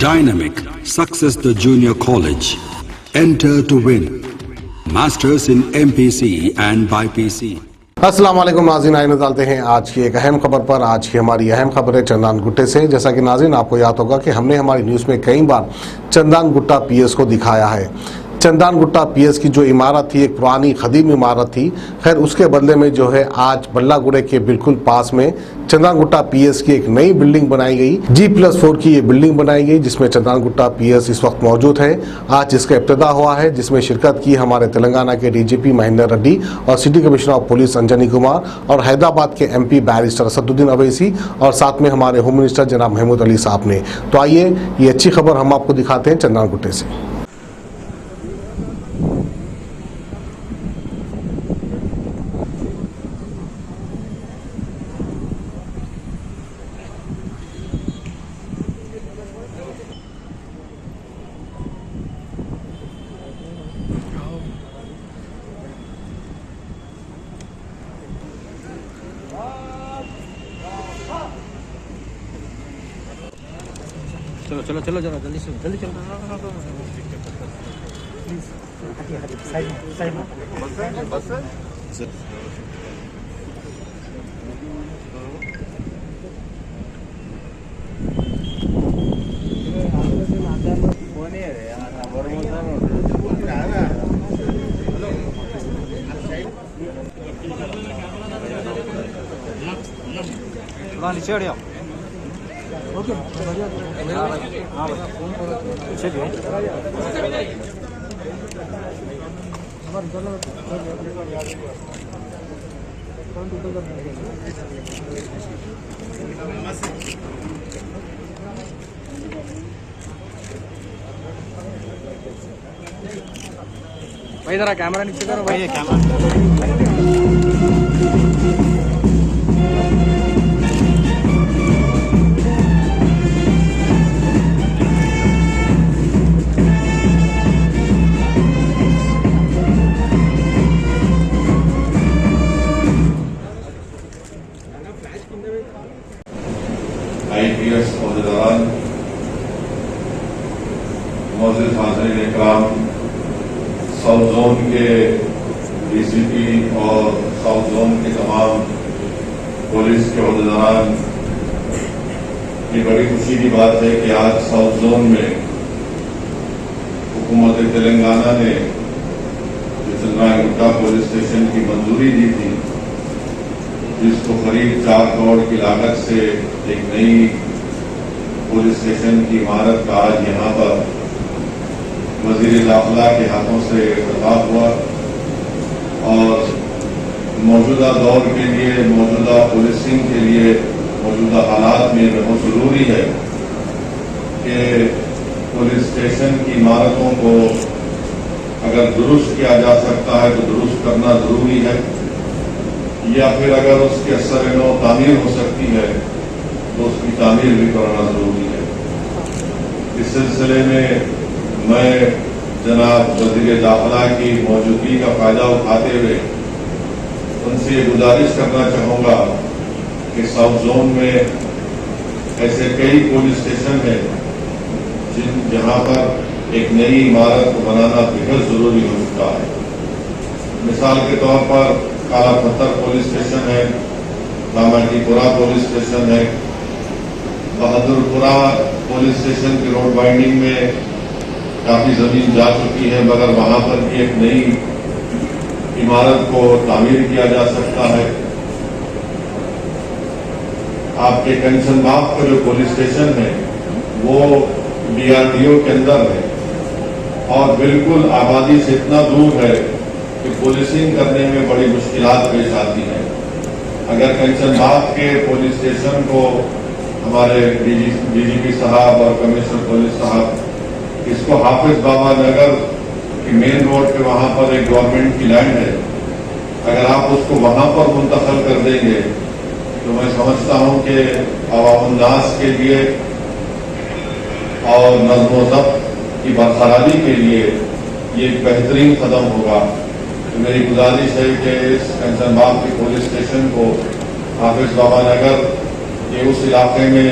Dynamic Success the Junior College. Enter to win. Masters in MPC and BPC. अस्सलाम वालेकुम नाज़रीन, आइए डालते हैं आज की एक अहम खबर पर। आज की हमारी अहम खबर है चंदान गुट्टे से। जैसा कि नाज़रीन आपको याद होगा कि हमने हमारी न्यूज़ में कई बार चंदान गुट्टा पीएस को दिखाया है। चंदान गुट्टा पीएस की जो इमारत थी एक पुरानी खदीम इमारत थी। खैर उसके बदले में जो है आज बल्लागुड़े के बिल्कुल पास में चंदान गुट्टा पीएस की एक नई बिल्डिंग बनाई गई। G+4 की ये बिल्डिंग बनाई गई जिसमें चंदान गुट्टा पीएस इस वक्त मौजूद है। आज इसका इब्तिदा हुआ है जिसमें शिरकत की हमारे तेलंगाना के डीजीपी महेंद्र रेड्डी और city commissioner of police Anjani Kumar और हैदराबाद के MP बैरिस्टर असदुद्दीन अवैसी और साथ में हमारे होम मिनिस्टर जनाब महमूद अली साहब ने। तो आइए ये अच्छी खबर हम आपको दिखाते हैं चंदान गुट्टे से। चलो चलो चलो जरा जल्दी से जल्दी चलो प्लीज हटिए साइड में बस नीचे हटिए ओके चलिए भाई जरा कैमरा नीचे करो भाई, कैमरा IPS औहदेदारान, मोअज़्ज़िज़ हाज़रीन इकराम, साउथ जोन के DCP और साउथ जोन के तमाम पुलिस के औहदेदारान, ये बड़ी खुशी की बात है कि आज साउथ जोन में हुकूमत तेलंगाना ने चंदान गुट्टा पुलिस स्टेशन की मंजूरी दी थी, जिसको करीब 4 करोड़ की लागत से एक नई पुलिस स्टेशन की इमारत का आज यहाँ पर वज़ीर दाखिला के हाथों से इफ्तिताह हुआ। और मौजूदा दौर के लिए, मौजूदा पुलिसिंग के लिए, मौजूदा हालात में बहुत ज़रूरी है कि पुलिस स्टेशन की इमारतों को अगर दुरुस्त किया जा सकता है तो दुरुस्त करना ज़रूरी है, या फिर अगर उसके असर नो तामीर हो सकती है तो उसकी तामीर भी करना ज़रूरी है। इस सिलसिले में मैं जनाब वज़ीर दाखिला की मौजूदगी का फ़ायदा उठाते हुए उनसे ये गुजारिश करना चाहूँगा कि साउथ जोन में ऐसे कई पुलिस स्टेशन हैं जहाँ पर एक नई इमारत को बनाना बेहद ज़रूरी हो चुका है। मिसाल के तौर पर काला पत्थर पुलिस स्टेशन है, रामाटीपुरा पुलिस स्टेशन है, बहादुरपुरा पुलिस स्टेशन की रोड बाइंडिंग में काफ़ी ज़मीन जा चुकी है, मगर वहाँ पर भी एक नई इमारत को तामीर किया जा सकता है। आपके कंचनबाग का जो पुलिस स्टेशन है वो DRDO के अंदर है और बिल्कुल आबादी से इतना दूर है कि पुलिसिंग करने में बड़ी मुश्किलात पेश आती हैं। अगर कंचनबाग के पुलिस स्टेशन को हमारे DGP साहब और कमिश्नर पुलिस साहब इसको हाफिज बाबा नगर की मेन रोड पे वहाँ पर एक गवर्नमेंट की लैंड है, अगर आप उसको वहाँ पर मुंतकिल कर देंगे तो मैं समझता हूँ कि अवाम-उन-नास के लिए और नज़्म-ओ-ज़ब्त की बरकरारी के लिए ये एक बेहतरीन कदम होगा। तो मेरी गुजारिश है कि इस कंचनबाग के पुलिस स्टेशन को हाफिज बाबा नगर ये उस इलाके में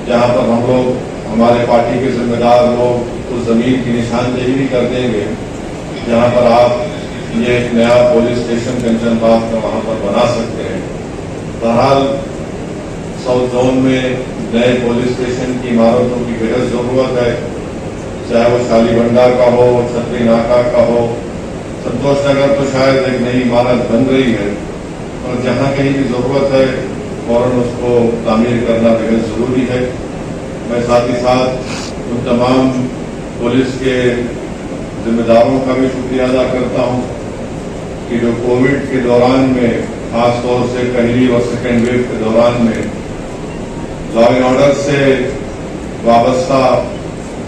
जहाँ पर हम लोग हमारे पार्टी के जिम्मेदार लोग उस ज़मीन की निशानदेही भी कर देंगे जहाँ पर आप ये एक नया पुलिस स्टेशन कंचन बाग का वहाँ पर बना सकते हैं। बहरहाल साउथ जोन में नए पुलिस स्टेशन की इमारतों की बेहद ज़रूरत है, चाहे वो शालीबंडा का हो, छतरी नाका का हो। संतोष नगर तो शायद एक नई इमारत बन रही है, और जहाँ कहीं भी ज़रूरत है फौरन उसको तामीर करना बेहद ज़रूरी है। मैं साथ ही साथ उन तमाम पुलिस के जिम्मेदारों का भी शुक्रिया अदा करता हूँ कि जो कोविड के दौरान में, खास तौर से पहली और सेकेंड वेव के दौरान में लॉ एंड ऑर्डर से वाबस्ता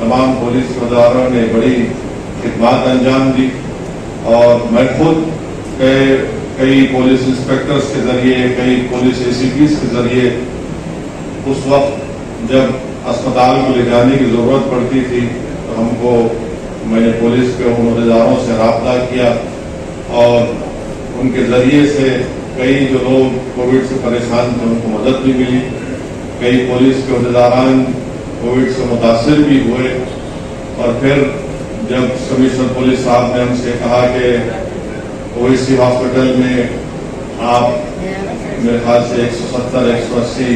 तमाम पुलिस जिम्मेदारों ने बड़ी खिदमत अंजाम दी। और मैं खुद कई पुलिस इंस्पेक्टर्स के जरिए, कई पुलिस ACPs के जरिए उस वक्त जब अस्पताल को ले जाने की ज़रूरत पड़ती थी तो मैंने पुलिस के उन अहदेदारों से रब्ता किया, और उनके ज़रिए से कई जो लोग कोविड से परेशान थे उनको मदद भी मिली। कई पुलिस के अहदेदारान कोविड से मुतासिर भी हुए, और फिर जब कमिश्नर पुलिस साहब ने हमसे कहा कि OSC हॉस्पिटल में आप मेरे ख्याल से 170-180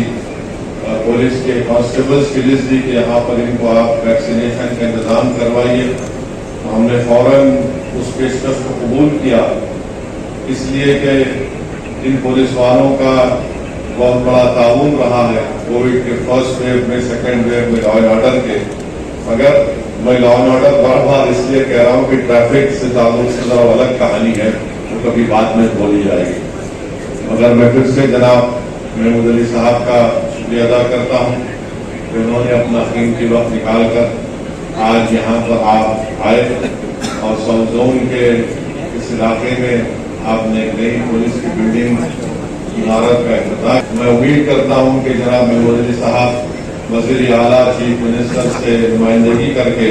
पुलिस के कांस्टेबल्स की लिस्ट दी कि यहाँ पर इनको आप वैक्सीनेशन का इंतज़ाम करवाइए, तो हमने फौरन उस पेशकश को कबूल किया, इसलिए कि इन पुलिस वालों का बहुत बड़ा ताउन रहा है कोविड के फर्स्ट वेव में, सेकेंड वेव में, लॉ एंड ऑर्डर के। मगर मैं लॉ एंड ऑर्डर बार बार इसलिए कह रहा हूँ कि ट्रैफिक से ताल्लुक से जरा अलग कहानी है, वो कभी बाद में बोली जाएगी। मगर मैं फिर से जनाब महमूद अली साहब का शुक्रिया अदा करता हूँ कि उन्होंने अपना कीमती वक्त निकाल कर आज यहाँ पर आप आए और साउथ जोन के इस इलाके में आपने एक नई पुलिस की बिल्डिंग इमारत का इफ्तिताह। मैं उम्मीद करता हूँ कि जनाब महमूद अली साहब वज़ीर आला चीफ मिनिस्टर से नुमाइंदगी करके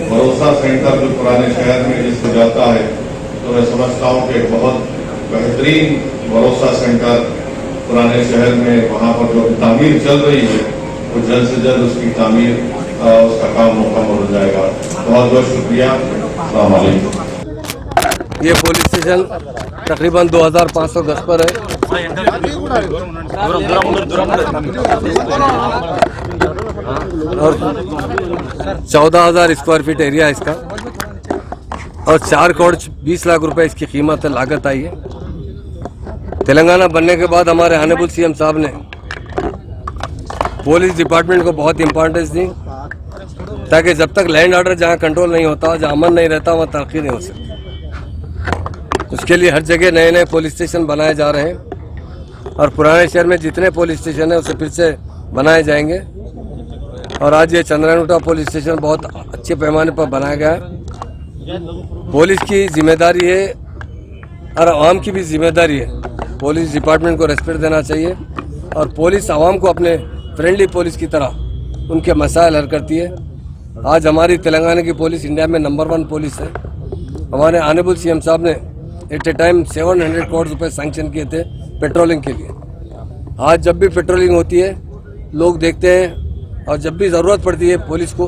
भरोसा सेंटर जो पुराने शहर में जिसको जाता है, तो मैं समझता हूँ कि एक बहुत बेहतरीन भरोसा सेंटर पुराने शहर में, वहाँ पर जो तामीर चल रही है वो जल्द से जल्द उसकी तामीर, उसका काम मुकम्मल हो जाएगा। बहुत बहुत शुक्रिया। अस्सलाम वालेकुम। ये पुलिस स्टेशन तकरीबन 2500 गज पर है और 14,000 स्क्वायर फीट एरिया है इसका, और 4 करोड़ 20 लाख रुपए इसकी कीमत है, लागत आई है। तेलंगाना बनने के बाद हमारे ऑनरेबल CM साहब ने पुलिस डिपार्टमेंट को बहुत इंपॉर्टेंस दी, ताकि जब तक लैंड ऑर्डर जहाँ कंट्रोल नहीं होता, जहाँ अमन नहीं रहता, वहाँ तरक्की नहीं हो सकती। उसके लिए हर जगह नए नए पुलिस स्टेशन बनाए जा रहे हैं, और पुराने शहर में जितने पुलिस स्टेशन है उसे फिर से बनाए जाएंगे। और आज ये चंद्रानुटा पुलिस स्टेशन बहुत अच्छे पैमाने पर बनाया गया है। पुलिस की जिम्मेदारी है और आवाम की भी जिम्मेदारी है, पुलिस डिपार्टमेंट को रेस्पेक्ट देना चाहिए, और पुलिस आवाम को अपने फ्रेंडली पुलिस की तरह उनके मसाइल हल करती है। आज हमारी तेलंगाना की पुलिस इंडिया में नंबर 1 पुलिस है। हमारे ऑनरेबल CM साहब ने एट ए टाइम 700 करोड़ रुपए सैंक्शन किए थे पेट्रोलिंग के लिए। आज जब भी पेट्रोलिंग होती है लोग देखते हैं, और जब भी ज़रूरत पड़ती है पुलिस को,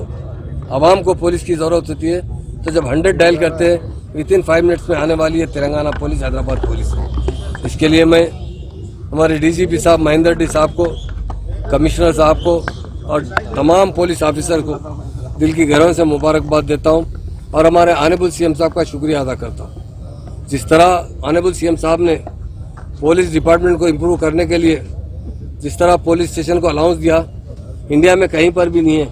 आवाम को पुलिस की ज़रूरत होती है, तो जब 100 डायल करते हैं विदिन 5 मिनट्स में आने वाली है तेलंगाना पुलिस, हैदराबाद पुलिस। इसके लिए मैं हमारे DGP साहब महेंद्र रेड्डी साहब को, कमिश्नर साहब को और तमाम पुलिस ऑफिसर को दिल की गहराई से मुबारकबाद देता हूँ, और हमारे ऑनरेबल CM साहब का शुक्रिया अदा करता हूँ। जिस तरह ऑनरेबल CM साहब ने पुलिस डिपार्टमेंट को इम्प्रूव करने के लिए जिस तरह पुलिस स्टेशन को अलाउंस दिया, इंडिया में कहीं पर भी नहीं है।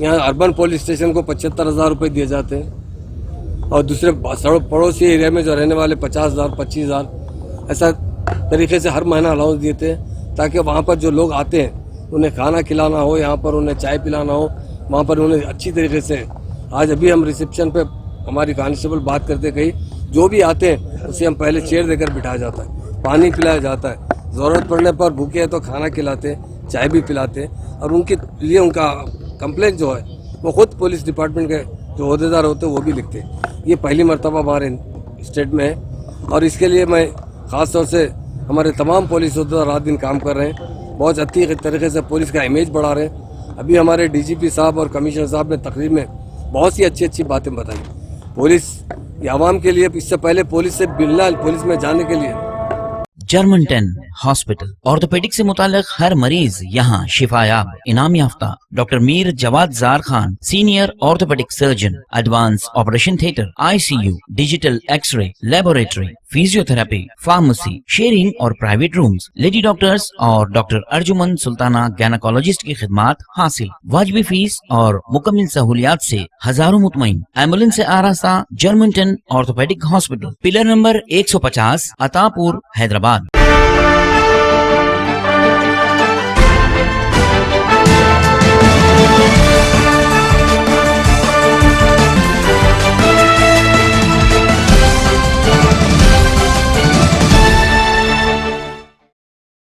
यहाँ अर्बन पुलिस स्टेशन को 75,000 रुपये दिए जाते हैं, और दूसरे पड़ोसी एरिया में जो रहने वाले 50,000, 25,000 ऐसा तरीके से हर महीना अलाउंस दिए थे, ताकि वहाँ पर जो लोग आते हैं उन्हें खाना खिलाना हो, यहाँ पर उन्हें चाय पिलाना हो, वहाँ पर उन्हें अच्छी तरीके से। आज अभी हम रिसेप्शन पे हमारी कांस्टेबल बात करते कही, जो भी आते हैं उसे हम पहले चेयर देकर बिठाया जाता है, पानी पिलाया जाता है, ज़रूरत पड़ने पर भूखे हैं तो खाना खिलाते, चाय भी पिलाते, और उनके लिए उनका कंप्लेंट जो है वो खुद पुलिस डिपार्टमेंट के जो अहदेदार होते हैं वो भी लिखते हैं। ये पहली मरतबा हमारे स्टेट में है, और इसके लिए मैं ख़ास तौर से हमारे तमाम पुलिस अहदेदार रात दिन काम कर रहे हैं, बहुत अच्छी तरीके से पुलिस का इमेज बढ़ा रहे हैं। अभी हमारे डीजीपी साहब और कमिश्नर साहब ने तकरीर में बहुत सी अच्छी अच्छी बातें बताई। पुलिस ये आवाम के लिए, इससे पहले पुलिस से मिलना, पुलिस में जाने के लिए जर्मनटन हॉस्पिटल ऑर्थोपेडिक से मुताल्लिक हर मरीज यहाँ शिफायाब। इनाम याफ्ता doctor Mir Jawad Jar Khan, senior orthopaedic surgeon, advance operation theatre, ICU, digital x ray, laboratory, physiotherapy, pharmacy, sharing और प्राइवेट रूम्स, लेडी डॉक्टर्स और डॉक्टर अर्जुमन सुल्ताना गैनाकोलॉजिस्ट की खिदमात हासिल। वाजबी फीस और मुकम्मल सहूलियात से हजारों मुतमईन। एम्बुलेंस से आरास्ता Germanton orthopaedic hospital, pillar number 150, Attapur, Hyderabad.